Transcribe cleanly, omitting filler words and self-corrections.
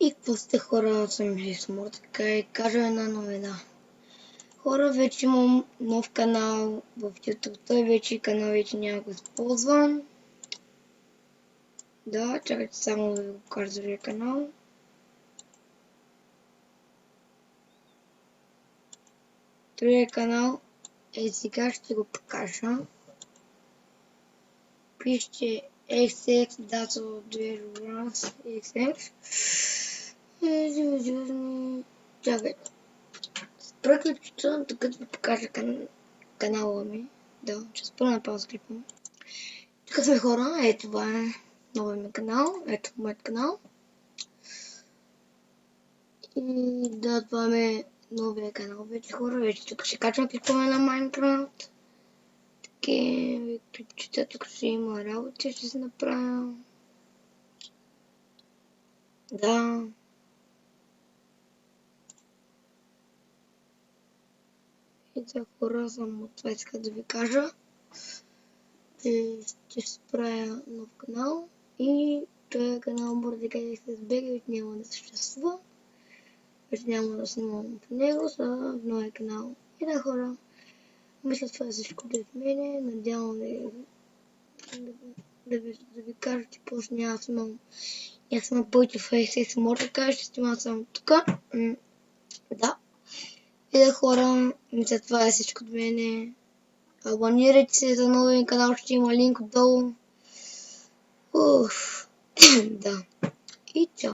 И какво сте хора, аз съм Жисмор, така и кажа една новина. Хора, вече имам нов канал в YouTube, той вече канал вече няма го използвам. Да, чакайте само да ви го кажа за другия канал. Другия канал е сега, ще го покажа. Пишете XX, that's all the runs, XX. Чакайте. Спра клипчето, докато ви покажа канала ми. Да, ще спра на пауза клипа. Тук сме хора, това е новия ми канал, ето моят канал. И да, това е новия канал вече хора, вече тук ще качвам клипове на Майнкрафт. Такива клипчета, тук ще има работи, ще се направя. Да. И за хора само това иска да ви кажа. Ще справя нов канал и този канал може да кажа с бега, вече няма да съществува. Вече няма да снимам по него, за новия канал. И да хора, мисля това е всичко да е в мене, надявам да ви кажа, че после няма да снимам. Няма снимам повече в XX, може да кажа, ще снимам само тук. Да. И да хора, мисля това е всичко от мене. Абонирайте се за новия канал, ще има линк отдолу. Да. И чао.